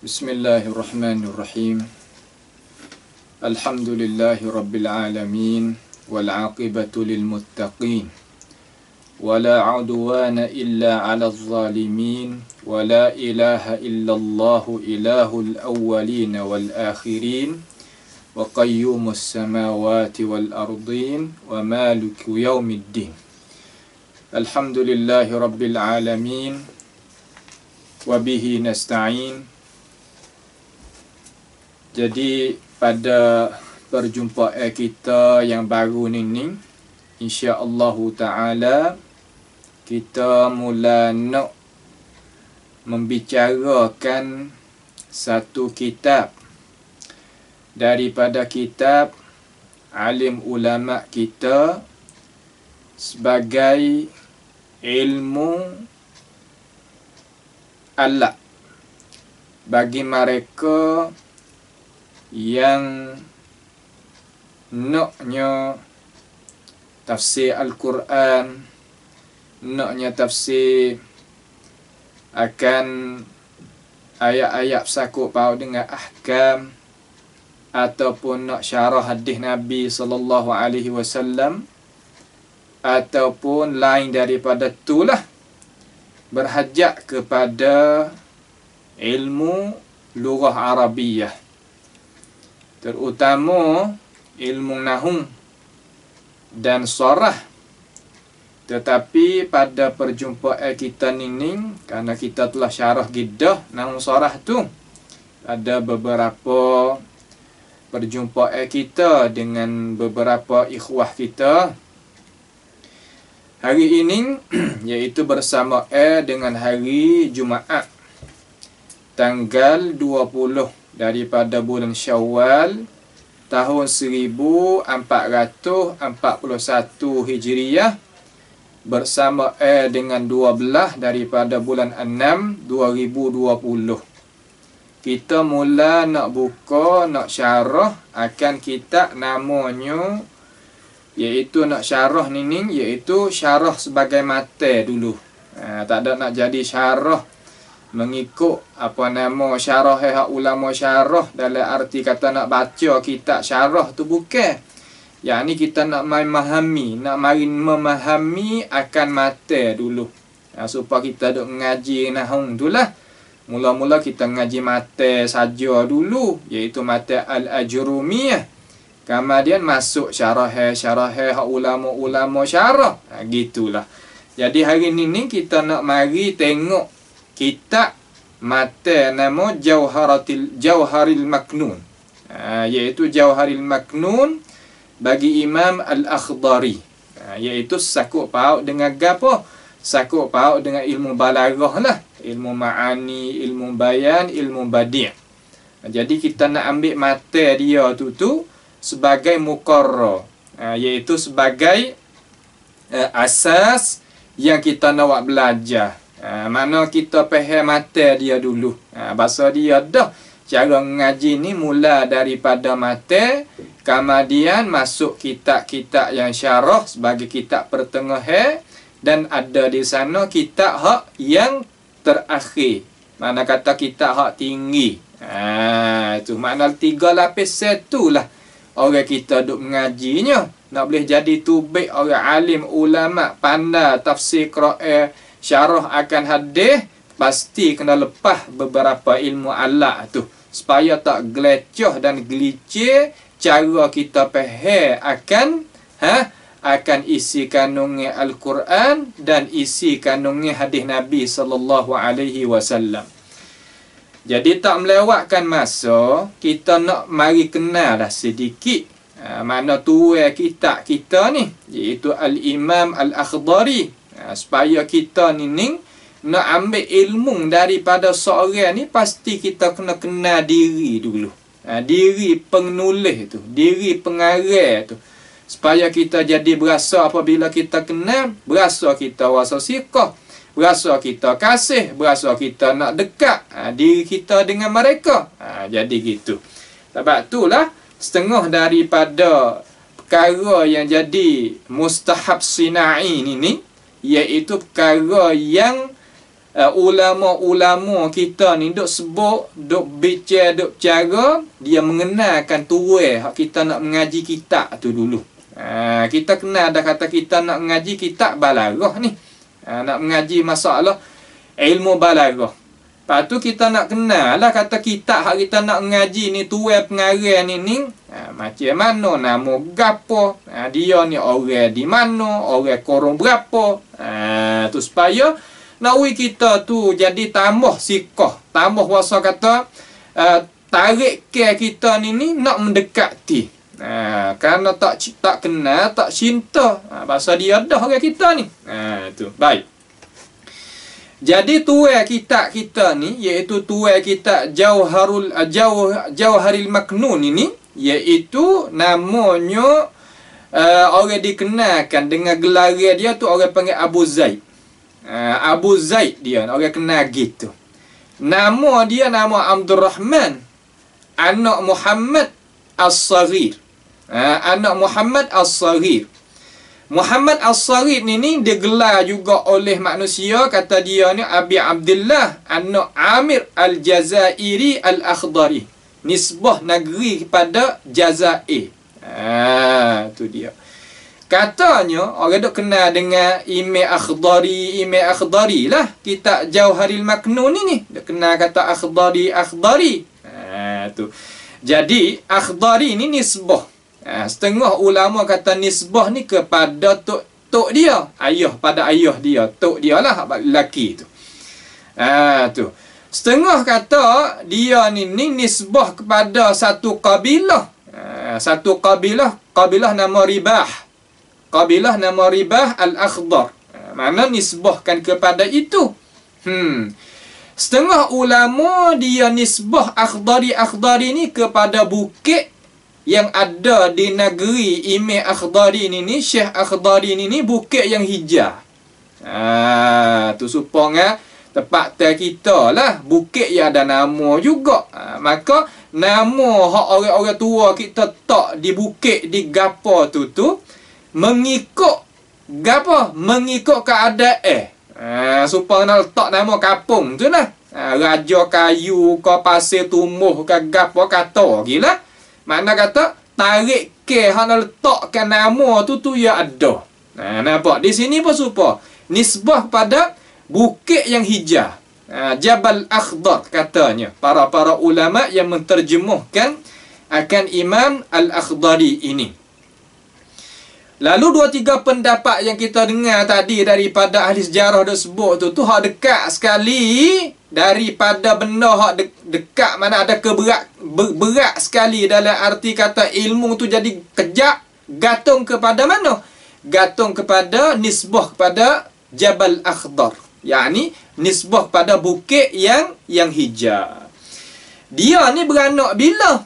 Bismillahirrahmanirrahim. Alhamdulillahi rabbil alamin wal aqibatu lil muttaqin wala udwana illa 'alal zalimin wala ilaha illallah ilahul awwalin wal akhirin wa qayyumus samawati wal ardin wa maliku yaumiddin. Alhamdulillahi rabbil alamin wa bihi nasta'in. Jadi pada perjumpaan kita yang baru ni, insya-Allah taala kita mula nak membicarakan satu kitab daripada kitab alim ulama kita sebagai ilmu Allah bagi mereka yang naknya tafsir Al-Quran, naknya tafsir akan ayat-ayat sakut paut dengan ahkam, ataupun nak syarah hadis Nabi sallallahu alaihi wasallam, ataupun lain daripada itulah, berhajat kepada ilmu lughah Arabiyah, terutama ilmu nahwu dan sharah. Tetapi pada perjumpaan kita ni, kerana kita telah syarah gidah nahwu sharah tu, ada beberapa perjumpaan kita dengan beberapa ikhwah kita hari ini, iaitu bersama dengan hari Jumaat tanggal 20 daripada bulan Syawal tahun 1441 Hijriah, bersama dengan 12 daripada bulan 6 2020. Kita mula nak buka, nak syarah akan kitab namanya, iaitu nak syarah ni iaitu syarah sebagai mata dulu. Tak ada nak jadi syarah mengikut apa nama syarah hak ulama syarah dalam arti kata nak baca kitab syarah tu, bukan. Yang ni kita nak memahami akan mata dulu, supaya kita duk mengaji nahwu tu lah. Mula-mula kita ngaji mata saja dulu, iaitu mata Al-Ajrumiyah. Kemudian masuk syarah hak ulama syarah. Gitulah. Jadi hari ni kita nak mari tengok kitab mata nama Jauharil Maknun, iaitu Jauharil Maknun bagi Imam Al-Akhdari, iaitu sakut paut dengan gapo? Sakut paut dengan ilmu balaghah lah, ilmu ma'ani, ilmu bayan, ilmu badi'. Jadi kita nak ambil mata dia tu sebagai muqarrar, iaitu sebagai asas yang kita nak belajar. Mana kita faham mata dia dulu. Bahasa dia dah. Cara mengaji ni mula daripada mata, kemudian masuk kitab-kitab yang syarah sebagai kitab pertengahan, dan ada di sana kitab hak yang terakhir. Mana kata kitab hak tinggi. Itu makna 3 lapis itulah orang kita duk mengajinya. Nak boleh jadi tubik orang alim ulama pandai tafsir Quran, syarah akan hadis, pasti kena lepas beberapa ilmu alat tu, supaya tak gelecoh dan gelicir cara kita faham akan isi kandungnya Al-Quran dan isi kandungnya hadis Nabi sallallahu alaihi wasallam. Jadi tak melewatkan masa, kita nak mari kenal dah sedikit mana tuai kitab kita ni, iaitu Al-Imam Al-Akhdari. Supaya kita ni nak ambil ilmu daripada seorang ni, pasti kita kena kenal diri dulu. Diri penulis tu, diri pengarang tu. Supaya kita jadi berasa, apabila kita kenal, berasa kita rasa siqah, berasa kita kasih, berasa kita nak dekat diri kita dengan mereka. Jadi gitu. Sebab itulah setengah daripada perkara yang jadi mustahab sinai ni, iaitu perkara yang ulama-ulama kita ni duk sebut, duk bicara, duk cara, dia mengenalkan tuai hak kita nak mengaji kitab tu dulu. Kita kenal dah kata kita nak mengaji kitab balaghah ni. Nak mengaji masalah ilmu balaghah. Lepas tu kita nak kenal lah kata kitab hak kita nak mengaji ni, tuai pengarang ni macam mana, nama gapo, dia ni orang di mana, orang korong berapa. Tu supaya nawi kita tu jadi tambah sikah, tambah wasa kata tarik ke kita ni nak mendekati. Kerana tak kenal, tak cinta, bahasa dia dah orang kita ni. Tu baik. Jadi tuai kitab kita ni iaitu tuai kitab Jauharil Maknun ini, iaitu namanya orang dikenalkan dengan gelar dia tu orang panggil Abu Zaid. Abu Zaid dia orang kenal gitu. Nama dia nama Abdul Rahman anak Muhammad As-Saghir. Anak Muhammad As-Saghir. Muhammad As-Saghir ni digelar juga oleh manusia, kata dia ni Abi Abdullah anak Amir Al-Jazairi Al-Akhdari. Nisbah negeri kepada Jazair. Tu dia. Katanya orang duk kenal dengan Imam Akhdari lah. Kitab Jauharil Maknun ni duk kenal kata Akhdari. Tu. Jadi Akhdari ni nisbah. Setengah ulama kata nisbah ni kepada tok dia, ayah pada ayah dia, tok dia lah lelaki tu. Tu. Setengah kata dia ni nisbah kepada satu kabilah. Satu kabilah nama Ribah. Kabilah nama Ribah Al-Akhdar. Mana nisbahkan kepada itu. Setengah ulama dia nisbah Akhdari ni kepada bukit yang ada di negeri Imam Akhdari ni, Syekh Akhdari ni bukit yang hijau. Tu supaya tempat kita lah, bukit yang ada nama juga. Maka nama hak orang-orang tua kita tak di bukit di gapo tu mengikut gapo, mengikut keadaan. Supaya nak letak nama kampung tu lah. Raja kayu ke pasir tumbuh ke gapo kata gila. Makna kata tarik ke hak nak letakkan nama tu ya ada. Nampak di sini pun supaya nisbah pada bukit yang hijau. Jabal Akhdar katanya para ulama yang menterjemahkan akan Imam Al-Akhdari ini. Lalu 2-3 pendapat yang kita dengar tadi daripada ahli sejarah tersebut tu hak dekat sekali daripada benda hak dekat, mana ada berat sekali dalam arti kata ilmu tu jadi kejap gantung kepada mana? Gantung kepada nisbah kepada Jabal Akhdar. yakni nisbah pada bukit yang hijau. Dia ni beranak bila?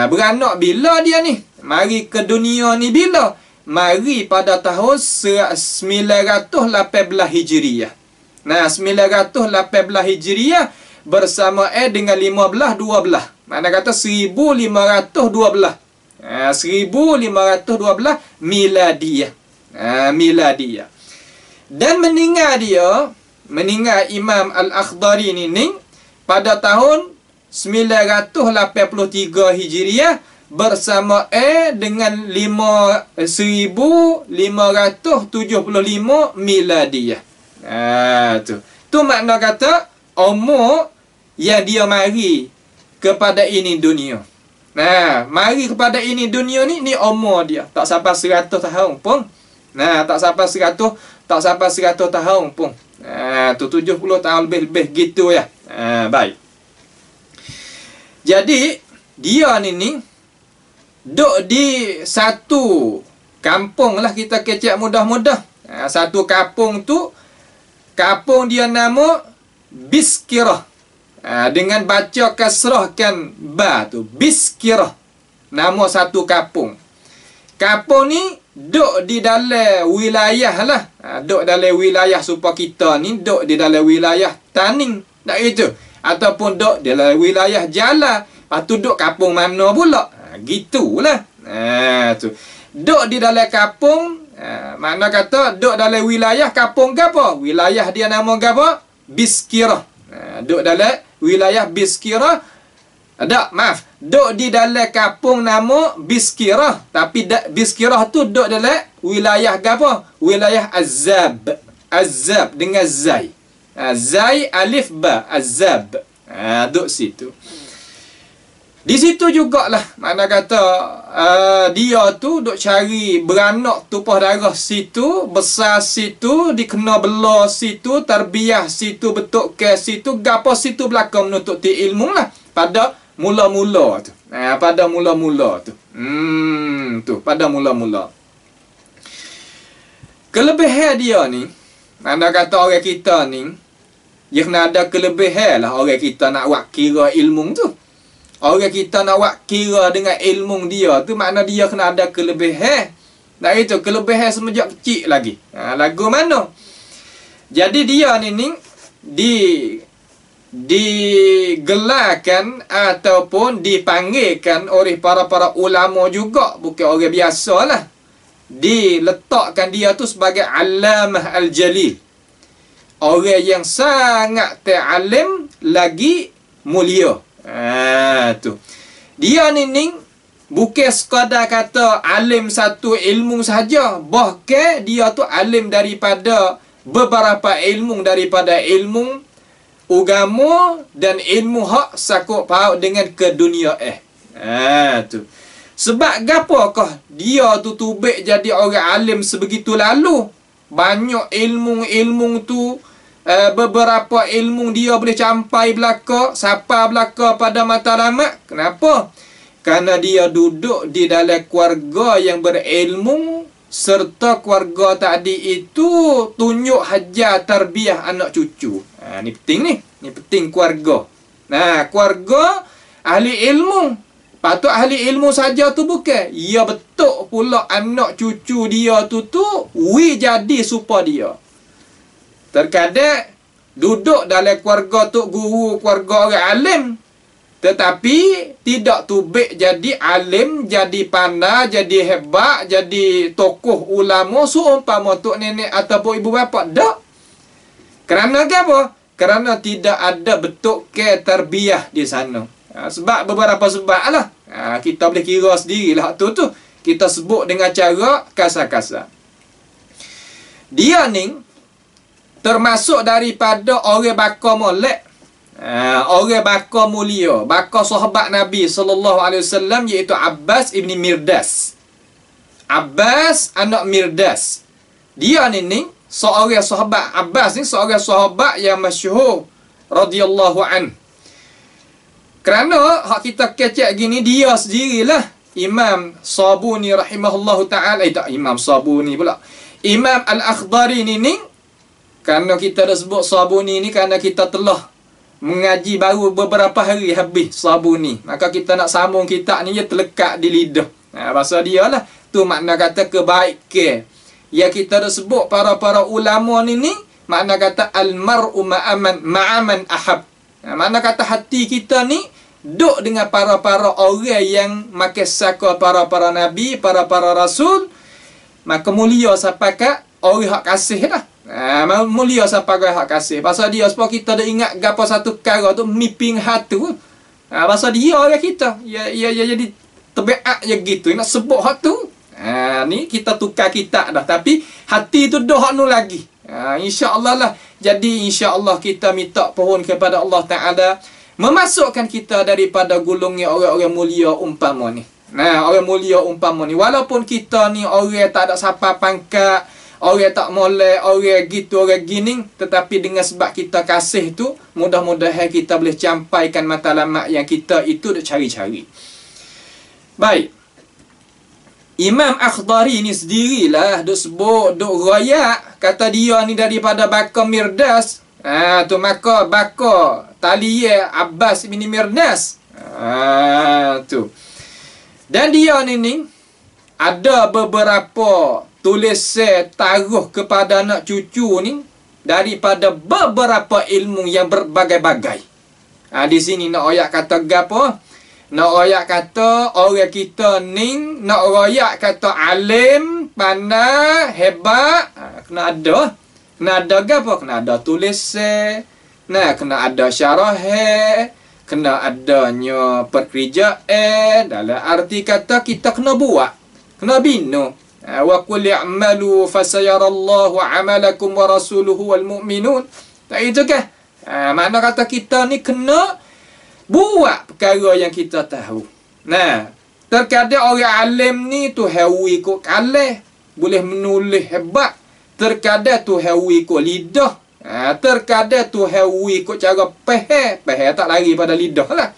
Beranak bila dia ni? Mari ke dunia ni bila? Mari pada tahun 918 Hijriah. Nah, 918 Hijriah bersama dengan 1512. Mana kata 1512. 1512 Miladiah. Miladiah. Dan meninggal Imam Al-Akhdari ni pada tahun 983 Hijriah bersama dengan 1575 Miladiah. Tu makna kata umur yang dia mari kepada ini dunia. Nah, mari kepada ini dunia ni umur dia tak sampai 100 tahun pun. Nah, tak sampai 100 tahun pun. Tu 70 tahun lebih gitu ya. Baik. Jadi dia ni duduk di satu kampung lah, kita kecek mudah-mudah. Satu kampung tu, kampung dia nama Biskirah. Dengan baca kasrahkan ba tu, Biskirah. Nama satu kampung. Kampung ni duduk di dalam wilayah lah. Duduk dalam wilayah supaya kita ni duduk di dalam wilayah Taning. Tak itu. Ataupun duduk di dalam wilayah Jala. Lepas tu duduk kampung mana pula? Gitulah. Tu. Duduk di dalam kampung. Makna kata duduk dalam wilayah kampung ke apa? Wilayah dia nama ke apa? Biskirah. Duk dalam wilayah Biskirah. Duk di dalam kampung nama Biskirah. Tapi Biskirah tu duk dalam wilayah apa? Wilayah Azab. Azab dengan Zai. Zai alif ba. Azab. Duk situ. Di situ jugalah mana kata dia tu duk cari beranak tumpah darah situ, besar situ, dikena bela situ, tarbiyah situ, betul ke situ, gapo situ belakang menuntut ilmu lah pada mula-mula tu. Pada mula-mula tu. Tu pada mula-mula. Kelebihan dia ni, mana kata orang kita ni, dia kena ada kelebihan lah orang kita nak buat kira ilmu tu. Orang kita nak buat kira dengan ilmu dia tu, makna dia kena ada kelebihan. Dan itu kelebihan semenjak kecil lagi. Lagu mana? Jadi dia ni digelarkan ataupun dipanggilkan oleh para ulama juga, bukan orang biasa lah. Diletakkan dia tu sebagai Allamah Al-Jalil. Orang yang sangat ta'alim lagi mulia. Tu. Dia ni bukan sekadar kata alim satu ilmu saja, bahkan dia tu alim daripada beberapa ilmu, daripada ilmu agama dan ilmu hak sakut paut dengan ke dunia tu. Sebab gapakah dia tu tubik jadi orang alim sebegitu lalu? Banyak ilmu tu, beberapa ilmu dia boleh campai belaka, sapa belaka pada matlamat. Kenapa? Kerana dia duduk di dalam keluarga yang berilmu, serta keluarga tadi itu tunjuk hajar tarbiyah anak cucu. Ni penting ni. Ni penting keluarga. Keluarga ahli ilmu. Patut ahli ilmu saja tu bukan. Ya betul pula anak cucu dia tu jadi supaya dia. Terkadang duduk dalam keluarga tu guru, keluarga orang alim, tetapi tidak tubik jadi alim, jadi pandai, jadi hebat, jadi tokoh ulama seumpama tok nenek ataupun ibu bapa. Tak. Kerana apa? Kerana tidak ada betul ke tarbiyah di sana. Sebab beberapa sebab lah. Kita boleh kira sendirilah tu. Kita sebut dengan cara kasar-kasar. Dia ni termasuk daripada orang bakar molek. Orang bakar mulia, bakar sahabat Nabi SAW, iaitu Abbas ibni Mirdas. Abbas anak Mirdas. Dia ni seorang sahabat. Abbas ni seorang sahabat yang masyhur radhiyallahu an. Kerana hak kita kecek gini, dia sendirilah Imam Sabuni rahimahullahu ta'ala. Tak Imam Sabuni pula, Imam Al-Akhdari ni. Kerana kita dah sebut Sabuni ni, kerana kita telah mengaji baru beberapa hari habis Sabuni, maka kita nak sambung kitab ni, dia terlekat di lidah. Bahasa dia lah. Tu makna kata kebaikan. Ya kita dah sebut para ulama ni, makna kata al-mar'u ma'aman ahab. Makna kata hati kita ni duduk dengan para orang yang makin saka para nabi, para rasul, maka mulia sampai ke orang hak kasih lah. Mulia sampai ke hak kasih. Pasal dia supaya kita dah ingat gapo satu perkara tu miping hati. Pasal dia orang kita. Ya jadi tabiat je gitu. Nak sebut hak tu. Ni kita tukar kitab dah, tapi hati tu dah hak nu lagi. Insya-Allah lah. Jadi insya-Allah kita minta pohon kepada Allah Taala memasukkan kita daripada gulungnya orang-orang mulia umpama ni. Orang mulia umpama ni, walaupun kita ni orang tak ada siapa pangkat, orang tak molek, orang gitu, orang gini, tetapi dengan sebab kita kasih tu, mudah-mudahan kita boleh campaikan matlamat yang kita itu dah cari-cari. Baik. Imam Akhdari ni sendirilah duk sebut, duk royak, kata dia ni daripada bakar Mirdas. Tu maka bakar Taliyah Abbas bin Mirdas. Tu. Dan dia ni ada beberapa tulisan taruh kepada anak cucu ni daripada beberapa ilmu yang berbagai-bagai. Di sini nak royak kata gapo? Nak royak kata orang kita ni, nak royak kata alim, pandai, hebat, kena ada. Kena ada apa? Kena ada tulisan, Nah, kena ada syarah, kena adanya pekerjaan, dalam arti kata kita kena buat, kena bina. Wa qul i'malu fasayarallahu 'amalakum wa rasuluhu wal mu'minun. Tak itu kan? Makna kata kita ni kena buat perkara yang kita tahu. Nah, terkadang orang alim ni tu hawi kok kalah, boleh menulis hebat. Terkadang tu hawi kok lidah. Terkadang tu hawi kok cara peheh tak lari pada lidah lah.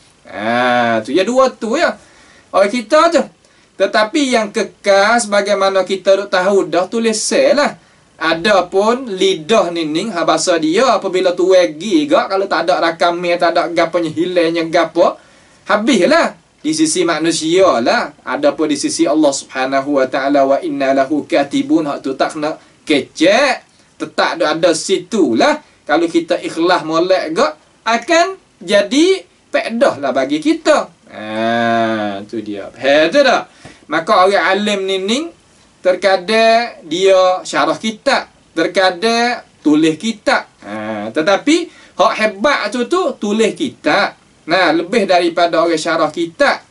Tu ya dua tu ya. Orang kita tu. Tetapi yang kekal bagaimana kita duk tahu dah tulis lah. Adapun lidah nining bahasa dia apabila tu wegi gak kalau tak ada rakamnya, tak ada gapanya hilangnya gapo, habislah di sisi manusia lah. Adapun di sisi Allah Subhanahu wa taala, wa inna lahu katibun, hak tu tak kena kecek, tetap ada situ lah. Kalau kita ikhlas molek gak akan jadi faedah lah bagi kita. Tu dia. Tu dah. Maka orang alim nining terkadang dia syarah kitab, terkadang tulis kitab. Tetapi hak hebat tu tulis kitab. Nah, lebih daripada orang syarah kitab.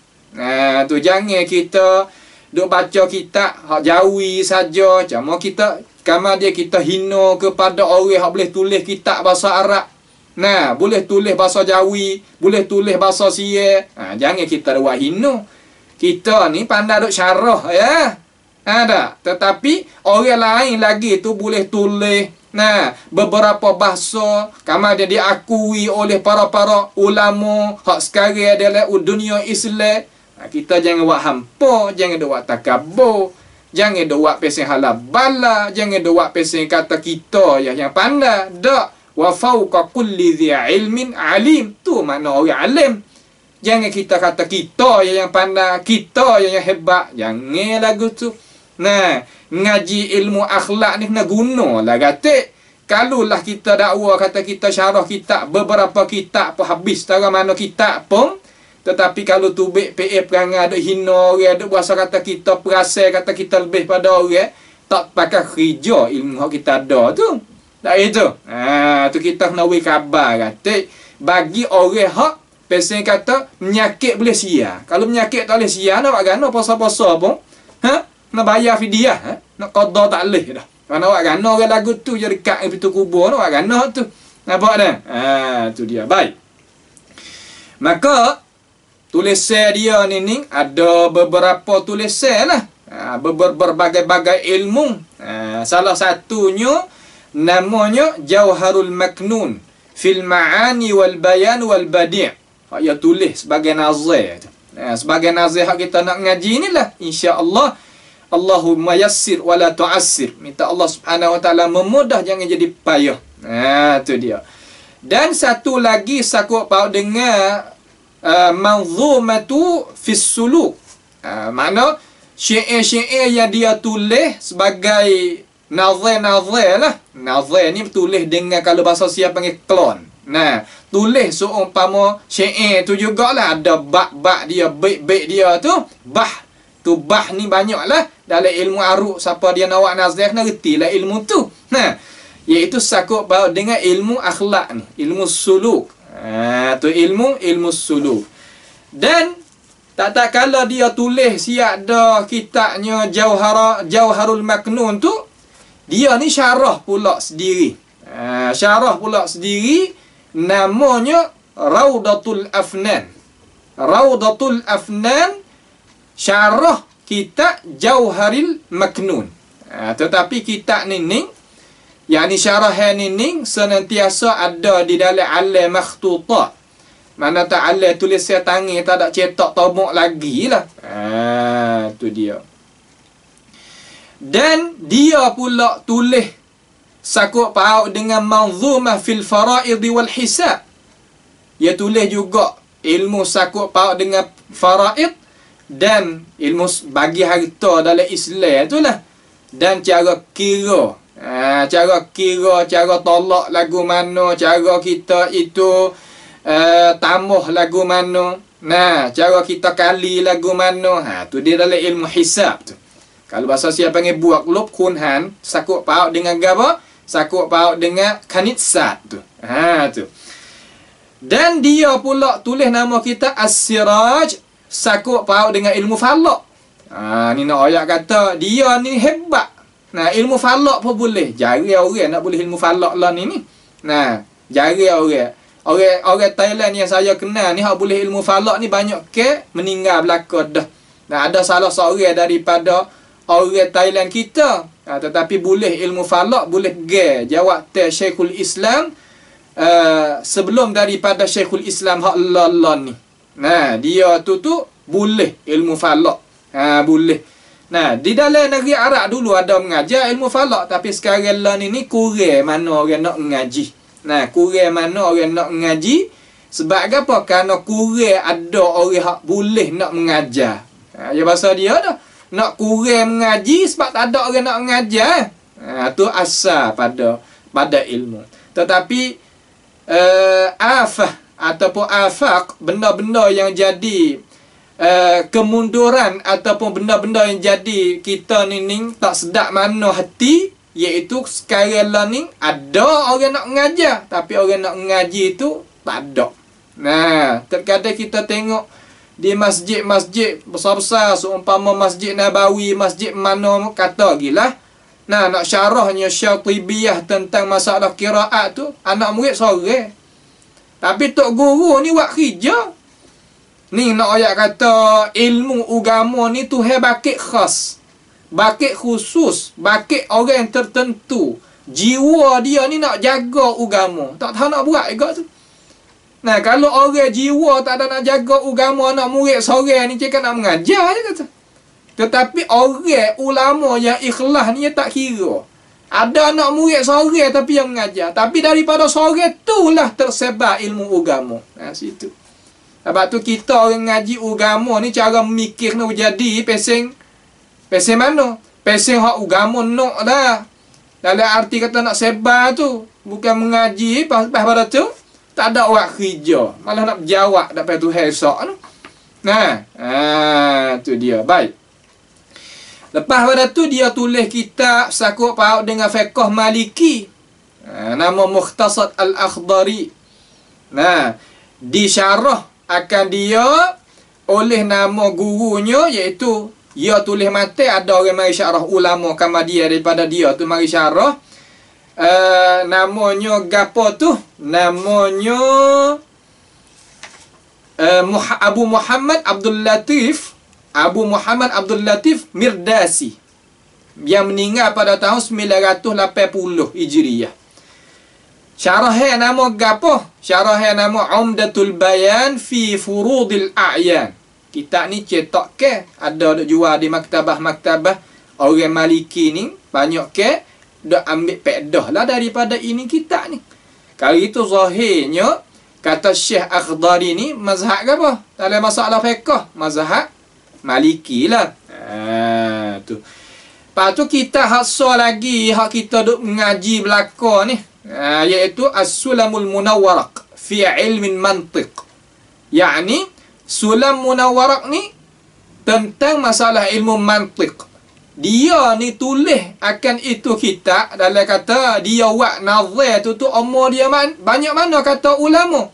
Tu jangan kita duk baca kitab hak Jawi saja, cuma kita kama dia kita hina kepada orang hak boleh tulis kitab bahasa Arab. Nah, boleh tulis bahasa Jawi, boleh tulis bahasa Sia. Jangan kita buat hina. Kita ni pandai duk syarah ya. Ada, tetapi orang lain lagi tu boleh tulis. Nah, beberapa bahasa kama dia diakui oleh para ulama hak sekarang adalah dunia Islam. Kita jangan buat hampa, jangan buat takabur, jangan buat pesing halal bala, jangan buat pesing kata kita yang pandai. Dak, wa fauqa kulli dhi ilmin alim. Tu makna orang alim. Jangan kita kata kita yang pandai, kita yang hebat. Jangan lagu tu. Nah, ngaji ilmu akhlak ni kena guna lah kata. Kalulah kita dakwa kata kita syarah kitab, beberapa kitab pun habis tara mana kitab pun. Tetapi kalau tubik PA perangai duk hina orang, duk berasa kata kita perasa kata kita lebih pada orang, tak pakai kerja ilmu yang kita ada tu. Tak itu. Tu kita kena beri khabar kata. Bagi orang hak pesen kata menyakit boleh sia. Kalau menyakit tak boleh sia, nak buat gana puasa-puasa pun. Nak bayar fidyah, nak qada tak boleh dah. Mana buat gana orang lagu tu je dekat pintu kubur, nak buat gana tu. Nampak dah? Tu dia. Baik. Maka tulisan dia ni ada beberapa tulisan lah. Berbagai-bagai ilmu. Salah satunya namanya Jauharul Maknun fil Ma'ani wal Bayan wal Badi'. Dia tulis sebagai nazir tu. Sebagai nazir hak kita nak ngaji ni lah. InsyaAllah Allahumma yassir wa la tu'assir. Minta Allah Subhanahu wa taala memudah, jangan jadi payah. Tu dia. Dan satu lagi sakut paut dengan manzumatu fis suluk. Makna syair-syair yang dia tulis sebagai nazir-nazir lah. Nazir ni tulis dengan kalau bahasa siapa panggil klon. Nah, tulis seumpama syair tu jugalah ada bak-bak dia, bait-bait dia tu. Bah ni banyaklah dalam ilmu aruk, siapa dia nak buat nazir kena retilah ilmu tu. Nah, iaitu sakut baut dengan ilmu akhlak ni, ilmu suluk. Tu ilmu suluk. Dan tak kala dia tulis siap dah kitabnya Jauharul Maknun tu, dia ni syarah pula sendiri. Syarah pula sendiri namanya Raudatul Afnan. Raudatul Afnan syarah kitab Jauharil Maknun. Tetapi kitab ni yakni syarah ni senantiasa ada di dalam alam makhtutat. Mana tak alam tulisan tangan, tak ada cetak tomok lagi lah. Tu dia. Dan dia pula tulis sakut paut dengan manzumah fil fara'id wal hisab. Dia tulis juga ilmu sakut paut dengan fara'id dan ilmu bagi harta dalam Islam itulah. Dan cara kira. Cara tolak lagu mana, cara kita itu tambah lagu mana. Nah, cara kita kali lagu mana. Tu dia dalam ilmu hisab tu. Kalau bahasa siapa panggil buat lub kunhan, sakut paut dengan apa? Sakut paut dengan kanitsat tu. Tu. Dan dia pula tulis nama kita As-Siraj, sakut paut dengan ilmu falak. Ni nak ayat kata dia ni hebat. Nah, ilmu falak pun boleh. Jarang orang nak boleh ilmu falak lah ni. Nah, jarang orang. Orang Thailand yang saya kenal ni hak boleh ilmu falak ni banyak ke meninggal belaka dah. Nah, ada salah seorang daripada orang Thailand kita. Tetapi boleh ilmu falak, boleh jawab Syekhul Islam sebelum daripada Syekhul Islam hak Allah ni. Nah, dia tu boleh ilmu falak. Boleh. Nah, di dalam negeri Arab dulu ada mengajar ilmu falak, tapi sekarang lah ni kurang mana orang nak mengaji. Nah, kurang mana orang nak mengaji. Sebab apa? Kerana kurang ada orang hak boleh nak mengajar. Ya bahasa dia dah. Nak kurang mengaji sebab tak ada orang nak mengajar. Tu asal pada ilmu. Tetapi afah ataupun afaq, benda-benda yang jadi kemunduran ataupun benda-benda yang jadi kita ni tak sedap mana hati, iaitu sekarang lah ni ada orang nak mengajar, tapi orang nak mengaji tu tak ada. Nah, terkadang kita tengok di masjid-masjid besar-besar, seumpama Masjid Nabawi, masjid mana kata gilah. Nah, nak syarahnya Syatibiyah tentang masalah qiraat tu, anak murid sore. Tapi tok guru ni buat kerja. Ni nak ayat kata ilmu agama ni Tuhan bakit khas. Bakit khusus. Bakit orang yang tertentu. Jiwa dia ni nak jaga agama. Tak tahu nak buat juga tu. Nah, kalau orang jiwa tak ada nak jaga agama, anak murid seorang ni cakap nak mengajar je kata. Tetapi orang ulama yang ikhlas ni tak kira. Ada anak murid seorang tapi yang mengajar. Tapi daripada seorang itulah tersebar ilmu agama. Nah, situ. Sebab tu kita orang ngaji agama ni cara memikir nak jadi pesing mana? Pesing hak agama nak dah. Dalam arti kata nak sebar tu, bukan mengaji pada tu. Tak ada orang kerja. Malah nak berjawab dapat Tuhan esok tu. Nah, tu dia. Baik. Lepas pada tu dia tulis kitab sakut paut dengan fiqh Maliki. Nama Mukhtasar Al-Akhdari. Nah, disyarah akan dia oleh nama gurunya, iaitu dia tulis mati, ada orang mari syarah ulama kama dia daripada dia tu mari syarah. Namanya gapo tu? Namanya Abu Muhammad Abdul Latif. Abu Muhammad Abdul Latif Mirdasi, yang meninggal pada tahun 980 Hijriah. Syarahnya nama gapo? Syarahnya nama Umdatul Bayan fi Furudil A'yan. Kitab ni cetak ke, ada duk jual di maktabah-maktabah orang Maliki ni, banyak ke dak ambil pedah lah daripada ini kitab ni. Kali itu zahirnya kata Syekh Akhdari ni mazhab ke apa? Dalam masalah fiqh, mazhab Maliki lah. Tu. Lepas tu kita haksa lagi, hak kita duk mengaji belaka ni, iaitu As-Sulamul Munawwaraq fi ilmin mantiq. Yakni Sulam Munawwaraq ni tentang masalah ilmu mantiq. Dia ni tulis akan itu kitab dalam kata dia buat nazar tu umur dia banyak mana kata ulama,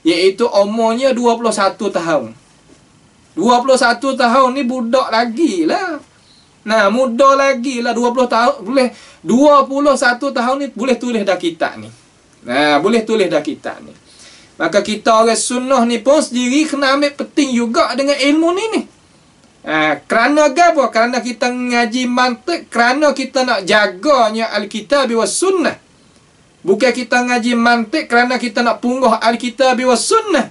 iaitu umurnya 21 tahun. 21 tahun ni budak lagi lah. Nah, muda lagi lah, 20 tahun boleh, 21 tahun ni boleh tulis dah kitab ni. Nah, boleh tulis dah kitab ni. Maka kita orang sunnah ni pun sendiri kena ambil penting juga dengan ilmu ni. Kerana apa? Kerana kita ngaji mantik, kerana kita nak jaganya Alkitab wa Sunnah. Bukan kita ngaji mantik kerana kita nak punggah Alkitab wa Sunnah.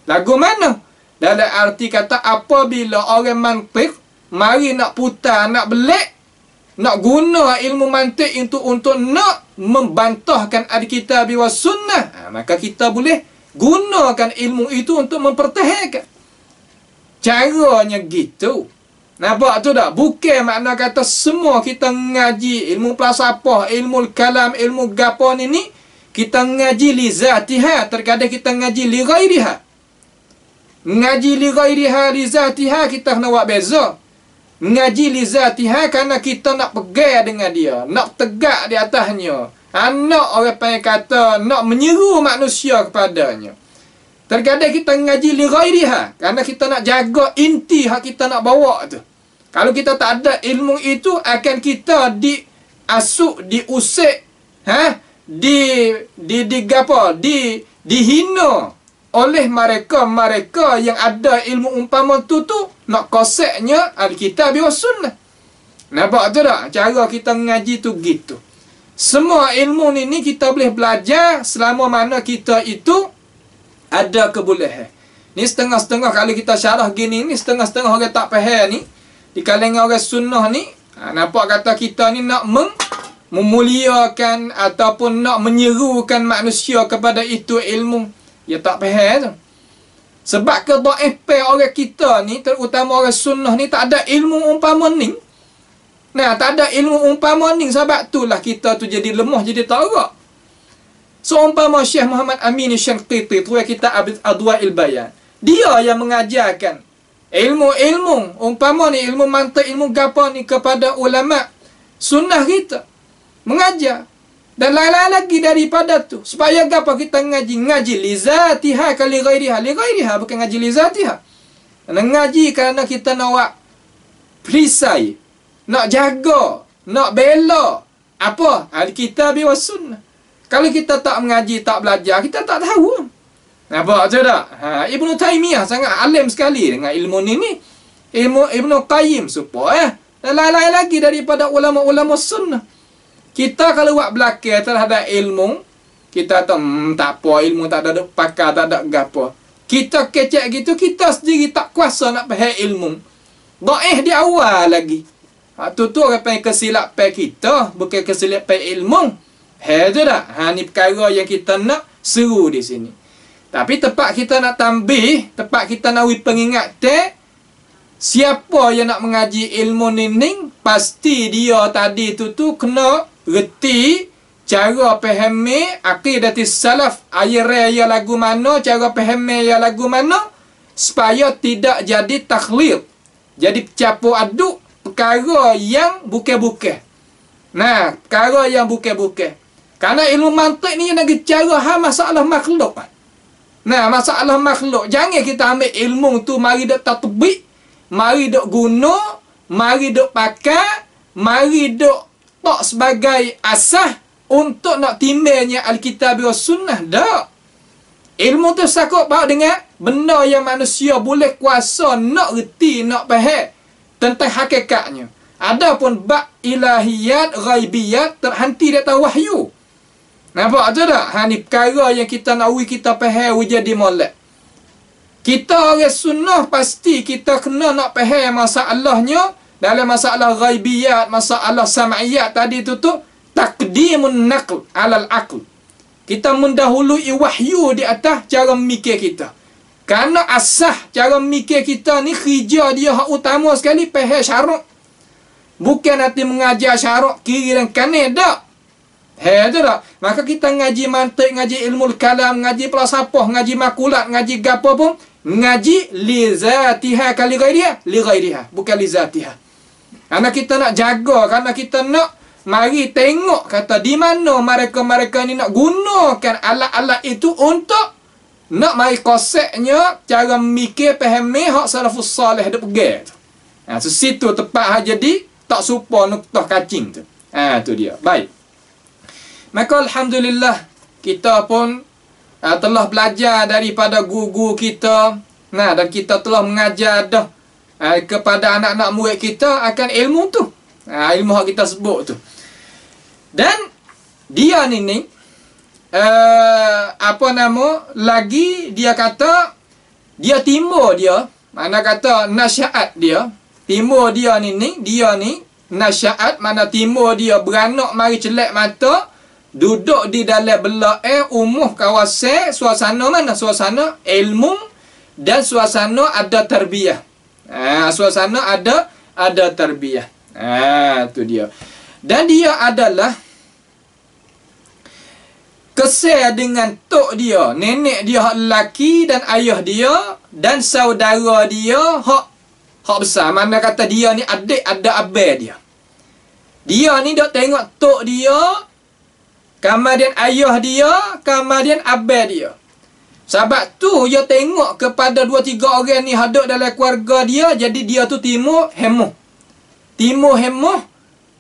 Lagu mana? Dalam arti kata apabila orang mantik mari nak putar, nak belik, nak guna ilmu mantik untuk nak membantahkan Alkitab wa Sunnah, maka kita boleh gunakan ilmu itu untuk mempertahankan. Caranya gitu. Nampak tu tak? Bukan makna kata semua kita ngaji ilmu falsafah, ilmu kalam, ilmu gapo ni kita ngaji li zatiha, terkadang kita ngaji li ghairiha. Ngaji li ghairiha li zatiha kita kena buat beza. Ngaji li zatiha kerana kita nak pegang dengan dia, nak tegak di atasnya. Nak orang panggil kata nak menyeru manusia kepadanya. Terkadang kita ngaji li ghairiha, kerana kita nak jaga inti hak kita nak bawa tu. Kalau kita tak ada ilmu itu, akan kita diasuk, diusik, dihina oleh mereka yang ada ilmu umpama tu nak koseknya Alkitab wa Sunnah. Nampak tu tak? Cara kita ngaji tu gitu. Semua ilmu ni kita boleh belajar selama mana kita itu ada kebolehan. Ni setengah-setengah kalau kita syarah gini ni, setengah-setengah orang tak faham ni. Di kalangan orang sunnah ni, nampak kata kita ni nak memuliakan ataupun nak menyerukan manusia kepada itu ilmu. Ya tak faham tu. Sebab kedhaifan orang kita ni, terutama orang sunnah ni, tak ada ilmu umpama ni. Nah, tak ada ilmu umpama ni, sebab itulah kita tu jadi lemah, jadi tarak. Seumpama Syekh Muhammad Amin Syanqiti, tu kita Adwa'il Bayan. Dia yang mengajarkan ilmu-ilmu, umpama ni ilmu mantik, ilmu gapa ni kepada ulama sunnah kita. Mengajar. Dan lain-lain lagi daripada tu. Supaya gapa kita ngaji? Ngaji li zatiha ka li ghairiha. Li ghairiha, bukan ngaji li zatiha. Ngaji kerana kita nak perisai, nak jaga, nak bela apa? Alkitab wa Sunnah. Kalau kita tak mengaji, tak belajar, kita tak tahu. Nampak tu tak? Ibnu Taimiyah sangat alim sekali dengan ilmu ni. Ilmu Ibnu Qayyim supaya dan lain-lain lagi daripada ulama-ulama sunnah. Kita kalau buat belakang terhadap ilmu, kita tahu tak apa, ilmu tak ada pakar, tak ada gapo. Kita kecek gitu, kita sendiri tak kuasa nak faham ilmu. Dhaif di awal lagi. Tu orang panggil kesilapan kita, bukan kesilapan ilmu. Tu tak? Ni perkara yang kita nak seru di sini. Tapi tepat kita nak tambih, tepat kita nak pengingatan, siapa yang nak mengaji ilmu ni, pasti dia tadi tu kena reti cara fahami aqidatis salaf, ayat ya lagu mana, cara fahami ya lagu mana, supaya tidak jadi takhlid, jadi campur aduk perkara yang bukan-bukan. Nah, perkara yang bukan-bukan. Karena ilmu mantik ni nak cara masalah makhluk. Nah, masalah makhluk. Jangan kita ambil ilmu tu mari dok tatbik, mari dok guna, mari dok pakai, mari dok tok sebagai asas untuk nak timbangnya Alkitab wa Sunnah. Tak. Ilmu tu sakut bahawa dengan benda yang manusia boleh kuasa nak reti, nak faham tentang hakikatnya. Adapun bab ilahiyat, ghaibiyat terhenti di atas wahyu. Nampak tu tak? Ni perkara yang kita nak kita faham jadi molek. Kita orang sunnah pasti kita kena nak faham masalahnya dalam masalah ghaibiyat, masalah sam'iyat tadi tu taqdimun naql alal aql. Kita mendahului wahyu di atas cara mikir kita. Karena asah cara mikir kita ni khija dia hak utama sekali faham syarak. Bukan nanti mengajar syarak kiri dan kanan tak. Tu tak? Maka kita ngaji mantik, ngaji ilmu kalam, ngaji falsafah, ngaji makulat, ngaji gapo pun, ngaji li zatiha kali ghairiha, bukan li zatiha. Karena kita nak jaga, karena kita nak mari tengok kata di mana mereka-mereka ni nak gunakan alat-alat itu untuk nak mari koseknya cara mikir fahami hak salafus salih dia pegang. Situ tepat jadi tak supa nuktah kacing tu. Tu dia. Baik. Maka alhamdulillah kita pun telah belajar daripada guru kita. Dan kita telah mengajar dah kepada anak-anak murid kita akan ilmu tu. Ilmu yang kita sebut tu. Dan dia ni lagi dia kata dia timur dia, mana kata nasyaat dia, timur dia ni nasyaat, mana timur dia beranak mari celak mata, duduk di dalam belah umuh kawasan, suasana mana? Suasana ilmu dan suasana ada tarbiyah. Suasana ada tarbiyah. Tu dia. Dan dia adalah kesal dengan tok dia, nenek dia hak lelaki dan ayah dia dan saudara dia hak besar. Mana kata dia ni adik ada abang dia. Dia ni dok tengok tok dia, kemudian ayah dia, kemudian abang dia. Sebab tu dia tengok kepada 2-3 orang ni hadap dalam keluarga dia, jadi dia tu timur hemoh. Timur hemoh,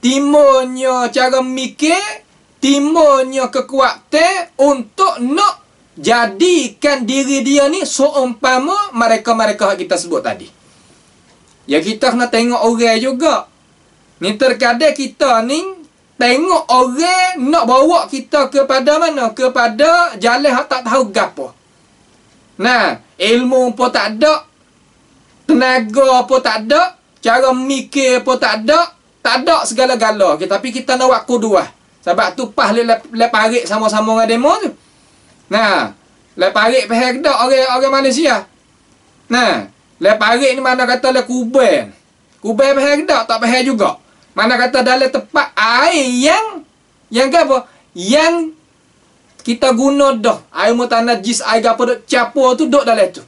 timurnya cara mikir, timurnya kekuatan untuk nak jadikan diri dia ni seumpama mereka-mereka yang kita sebut tadi. Ya, kita kena tengok orang juga. Ni terkadang kita ni tengok orang nak bawa kita kepada mana? Kepada jalan yang tak tahu gapo. Nah, ilmu pun tak ada, tenaga pun tak ada, cara mikir pun tak ada segala-gala. Tapi kita nak buat kuduah. Sebab tu pas le parik sama-sama dengan demo tu. Nah, le parik pahal dak orang Malaysia. Nah, le parik ni mana kata le kuben. Kuben pahal dak, tak pahal juga. Mana kata dalam tempat air yang apa? Yang kita guna dah. Air mutanajis, air apa duk capur tu duk dalam tu.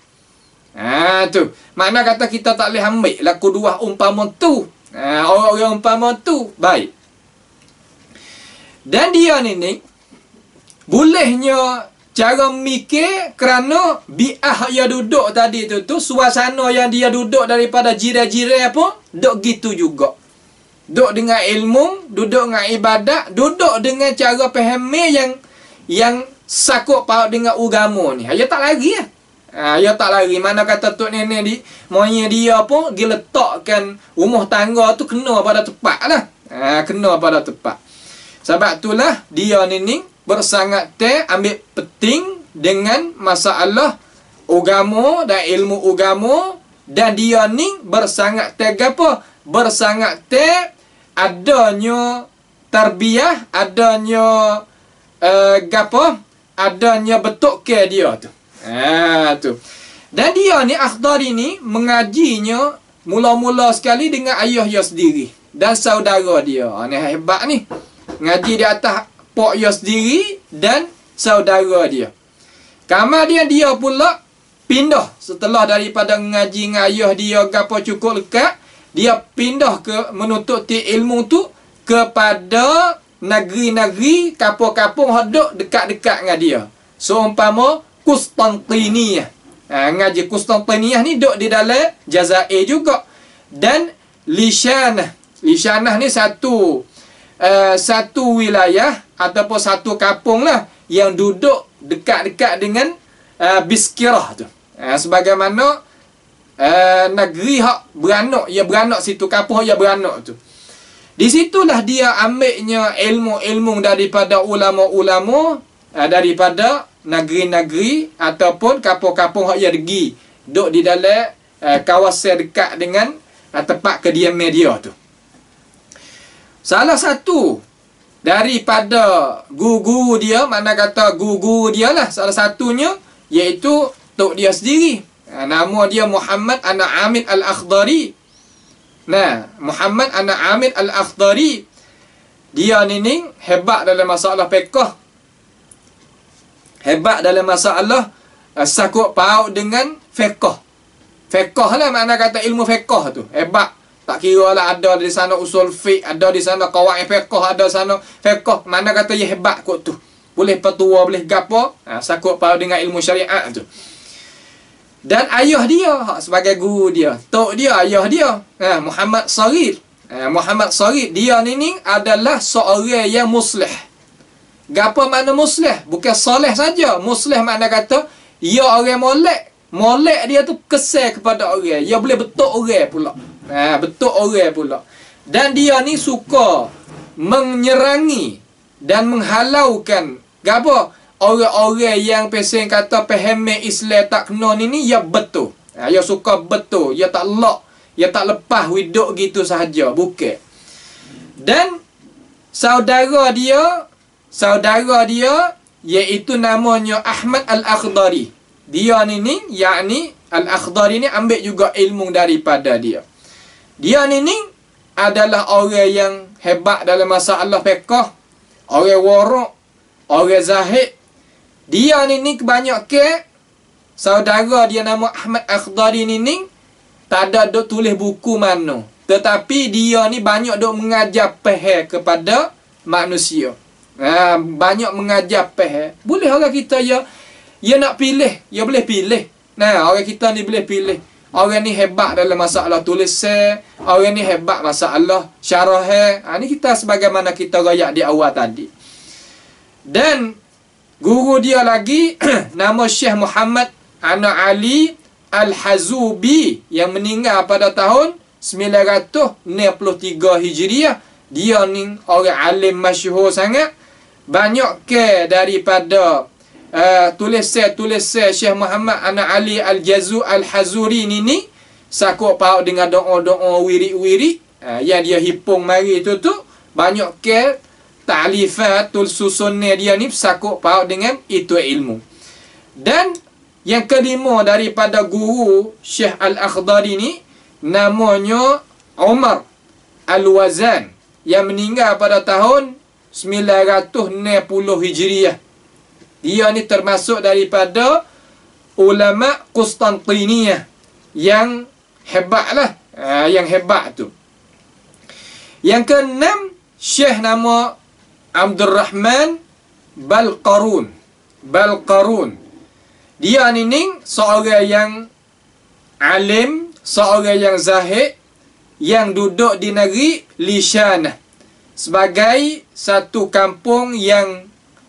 Tu. Mana kata kita tak boleh ambil lah kuduah umpama tu. Orang-orang umpama tu. Baik. Dan dia ni bolehnya cara mikir kerana bi'ah yang duduk tadi tu suasana yang dia duduk daripada jiran-jiran pun duk gitu juga. Duduk dengan ilmu, duduk dengan ibadat, duduk dengan cara fahami yang sakut paut dengan agama ni. Dia tak lari lah. Dia tak lari. Mana kata tok nenek di moyang dia pun dia letakkan rumah tangga tu kena pada tepat lah. Kena pada tepat. Sebab itulah dia ni bersangat ambil penting dengan masalah agama dan ilmu agama, dan dia ni bersangat apa? Bersangat adanya tarbiyah, adanya adanya betul ke dia tu. Tu. Dan dia ni Akhdari ni mengajinya mula-mula sekali dengan ayah dia sendiri dan saudara dia. Ni hebat ni. Ngaji di atas pak dia sendiri dan saudara dia. Kemudian dia pula pindah setelah daripada ngaji dengan ayah dia gapo cukup lekat, dia pindah ke menuntut ilmu tu kepada negeri-negeri kapung-kapung haduk dekat-dekat dengan dia. Seumpama Konstantiniyah. Ngaji Konstantiniyah ni duk di dalam Jazair juga. Dan Lishanah. Lishanah ni satu wilayah ataupun satu kampung lah yang duduk dekat-dekat dengan Biskirah tu. Sebagaimana negeri hak beranak, ia beranak situ, kampung ia beranak tu. Di situlah dia ambilnya ilmu-ilmu daripada ulama-ulama daripada negeri-negeri ataupun kampung-kampung hak ia pergi duduk di dalam kawasan dekat dengan tempat kediaman dia tu. Salah satu daripada guru dia, mana kata guru dia lah, salah satunya iaitu tok dia sendiri. Nama dia Muhammad Anak Amid Al-Akhdari. Nah, Muhammad Anak Amid Al-Akhdari, dia ni hebat dalam masalah fiqh. Hebat dalam masalah sakut paut dengan fiqh. Fiqh lah, makna kata ilmu fiqh tu. Hebat. Tak kira lah ada di sana usul fiqh, ada di sana qawaid fiqh, ada sana fiqh. Mana kata dia hebat kot tu. Boleh petua, boleh gapo. Sakut paut dengan ilmu syariat tu. Dan ayah dia sebagai guru dia, tok dia, ayah dia, Muhammad Sarid. Muhammad Sarid, dia ni adalah seorang yang muslih. Gapo makna muslih? Bukan soleh saja. Muslih makna kata ia orang molek. Molek dia tu kesal kepada orang. Dia boleh betul orang pula. Betul orang pula. Dan dia ni suka menyerangi dan menghalaukan gapo orang-orang yang pesing kata faham Islam tak kena ni ya betul. Dia suka betul. Dia tak lak, dia tak lepas hidup gitu sahaja, bukan. Dan saudara dia iaitu namanya Ahmad Al-Akhdari. Dia ni yakni Al-Akhdari ni ambil juga ilmu daripada dia. Dia ni adalah orang yang hebat dalam masalah fiqh, orang warak, orang zahid. Dia ni kebanyakan saudara dia nama Ahmad Akhdari ni tak ada duk tulis buku mana. Tetapi dia ni banyak duk mengajar fiqh kepada manusia. Banyak mengajar fiqh. Boleh orang kita ya ia nak pilih, ia boleh pilih. Nah, orang kita ni boleh pilih. Orang ni hebat dalam masalah tulisan, orang ni hebat masalah syarah. Ni kita sebagaimana kita royak di awal tadi. Dan guru dia lagi nama Syekh Muhammad Anak Ali Al-Hazubi yang meninggal pada tahun 963 Hijriah. Dia ni orang alim masyhur sangat. Banyak daripada tulisan Syekh Muhammad Anak Ali Al-Hazuri ni sakut paut dengan doa-doa wirid-wirid yang dia hipung mari tu banyak ta'lifat susunnya dia ni sakut paut dengan itu ilmu. Dan yang kelima daripada guru Syekh Al-Akhdari ni namanya Umar Al-Wazan yang meninggal pada tahun 960 Hijriah. Dia ni termasuk daripada ulama Konstantiniyah yang hebat lah. Yang hebat tu. Yang keenam, Syekh nama Abdul Rahman Balqarun. Dia ni seorang yang alim, seorang yang zahid, yang duduk di negeri Lishanah, sebagai satu kampung yang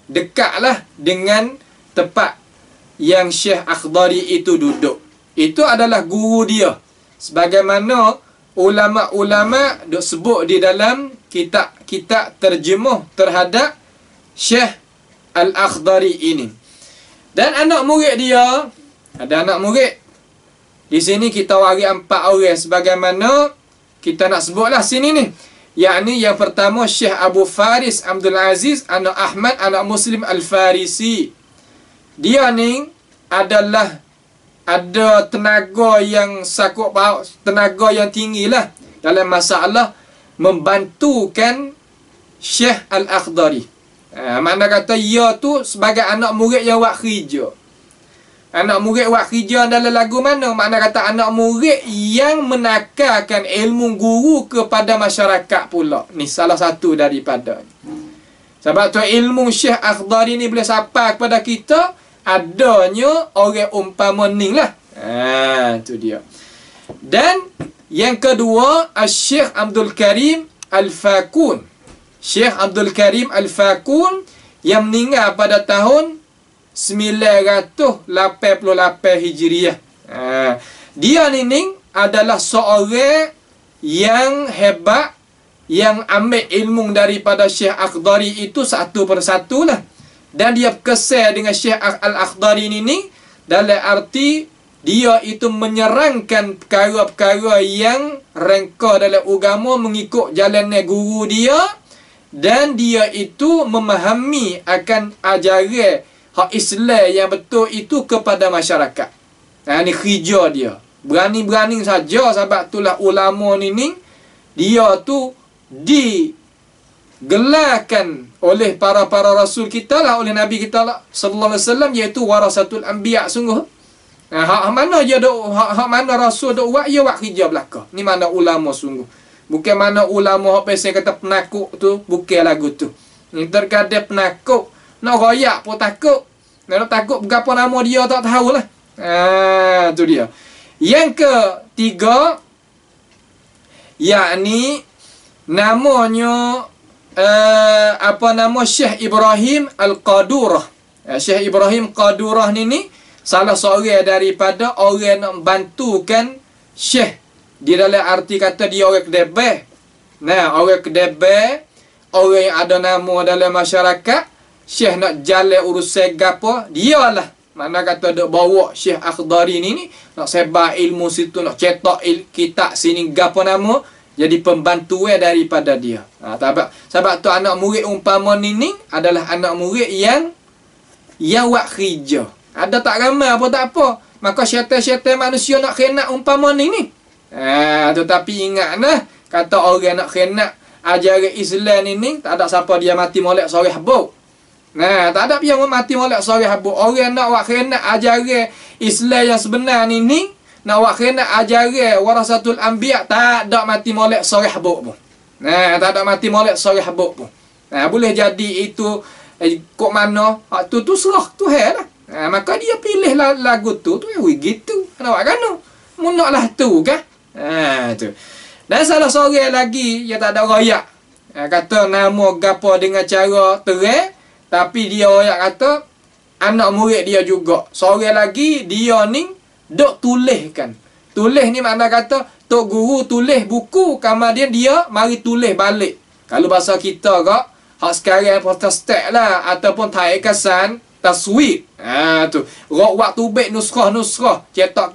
dekatlah dengan tempat yang Syekh Akhdari itu duduk. Itu adalah guru dia. Sebagaimana ulama-ulama duk sebut di dalam kitab-kitab terjemuh terhadap Syekh Al-Akhdari ini. Dan anak murid dia, ada anak murid. Di sini kita waris 4 orang sebagaimana kita nak sebutlah sini ni. Yakni yang pertama Syekh Abu Faris Abdul Aziz anak Ahmad anak Muslim Al-Farisi. Dia ni adalah ada tenaga yang sakut paut, tenaga yang tinggilah dalam masalah membantukan Syekh Al-Akhdari. Makna kata ia tu sebagai anak murid yang buat kerja. Anak murid buat kerja dalam lagu mana? Makna kata anak murid yang menakarkan ilmu guru kepada masyarakat pula. Ni salah satu daripada. Sebab tu ilmu Syekh Akhdari ni boleh sampai kepada kita adanya orang umpama ni lah. Tu dia. Dan yang kedua, Syekh Abdul Karim Al-Fakun. Syekh Abdul Karim Al-Fakun yang meninggal pada tahun 988 Hijriah. Dia ni adalah seorang yang hebat, yang ambil ilmu daripada Syekh Akhdari itu satu persatu lah. Dan dia kesal dengan Syekh Al-Akhdari ni dalam arti dia itu menyerangkan perkara-perkara yang rengkah dalam agama mengikut jalannya guru dia. Dan dia itu memahami akan ajaran hak Islam yang betul itu kepada masyarakat. Ini kerja dia. Berani-berani saja sebab itulah ulama ni dia tu digelarkan oleh para rasul kita lah, oleh Nabi kita lah sallallahu alaihi wasallam, iaitu warasatul anbiya sungguh. Hak mana dia dok, hak mana rasul dok buat, dia buat kerja belaka. Ni mana ulama sungguh. Bukan mana ulama hak pasal kata penakut tu, bukan lagu tu. Ni terkadang penakut, nak royak pun takut. Nak takut berapa nama dia tak tahulah. Tu dia. Yang ketiga, yakni namanya nama Syekh Ibrahim Al-Qadurah. Syekh Ibrahim Qadurah ni salah seorang daripada orang nak bantukan Syekh. Di dalam arti kata dia orang kedebeh. Orang kedebeh, orang yang ada nama dalam masyarakat. Syekh nak jalan urusan gapo, dialah. Mana kata dok bawa Syekh Akhdari ni nak sebar ilmu situ, nak cetak kitab sini gapo nama, jadi pembantu daripada dia. Sebab tu anak murid umpama ni adalah anak murid yang buat kerja. Ada tak ramai apa tak apa. Maka syaitan-syaitan manusia nak khianat umpama ni. Tetapi ingatlah, kata orang nak khianat ajaran Islam ni tak ada siapa dia mati molek soreh habuk. Tak ada dia mati molek soreh habuk. Orang nak buat khianat ajaran Islam yang sebenar ni nak buat khianat ajaran warasatul anbiya, tak ada mati molek soreh habuk pun. Tak ada mati molek soreh habuk pun. Boleh jadi itu kok mana tu serah Tuhan lah. Maka dia pilih lagu tu gitu. Nampak kan tu? Munaklah tu kan? Tu. Dan salah seorang lagi yang tak ada royak. Kata nama gapo dengan cara terang, tapi dia royak kata anak murid dia juga. Seorang lagi dia ni dok tuliskan. Tulis ni makna kata tok guru tulis buku, kemudian dia mari tulis balik. Kalau bahasa kita kak, hak sekarang protestek lah ataupun taikasan taswib. Tu. Rok waktu baik nusrah cetak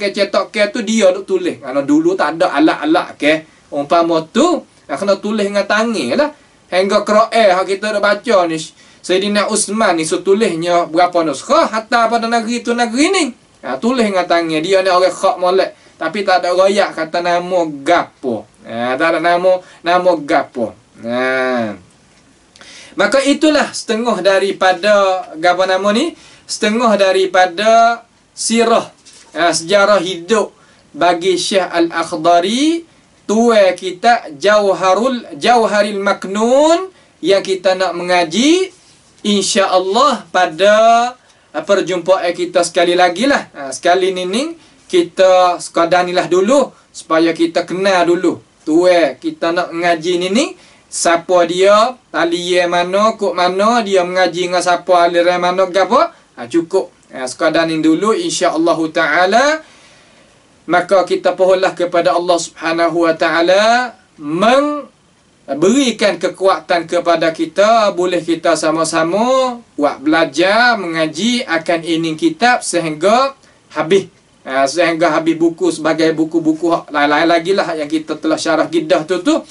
ke tu dia duk tulis. Karena dulu tak ada alat-alat ke. Umpama tu kena tulis dengan tangan lah. Hingga Quran hak kita dah baca ni. Sayyidina Utsman ni tulisnya berapa nusrah hatta pada negeri tu negeri ni. Tulis dengan tangan. Dia ni orang khak molek. Tapi tak ada royak kata nama gapo. Tak ada nama gapo. Maka itulah setengah daripada gapo nama ni, setengah daripada sirah, sejarah hidup bagi Syekh Al-Akhdari, tua kita Jauharil Maknun yang kita nak mengaji insya-Allah pada perjumpaan kita sekali lagi lah. Sekali ni kita sekadar nilah dulu supaya kita kenal dulu tua kita nak mengaji ni siapa dia, talian mana, kok mana, dia mengaji dengan siapa, aliran mana ke apa. Cukup sekadar ni dulu insya-Allah taala. Maka kita pohonlah kepada Allah Subhanahu wa taala memberikan kekuatan kepada kita, boleh kita sama-sama buat belajar mengaji akan ini kitab sehingga habis. Sehingga habis buku sebagai buku-buku lain-lain lagi lah yang kita telah syarah gidah tu.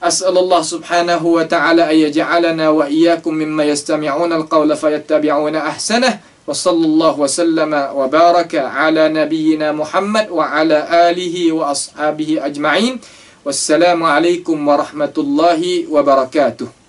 As'alullah subhanahu wa ta'ala ayyaj'alana wa iyyakum mimma yastami'una al-qawla fayattabi'una ahsanah. Wa sallallahu wa sallama wa baraka ala nabiyyina Muhammad wa ala alihi wa ashabihi ajma'in. Wassalamu alaikum warahmatullahi wabarakatuh.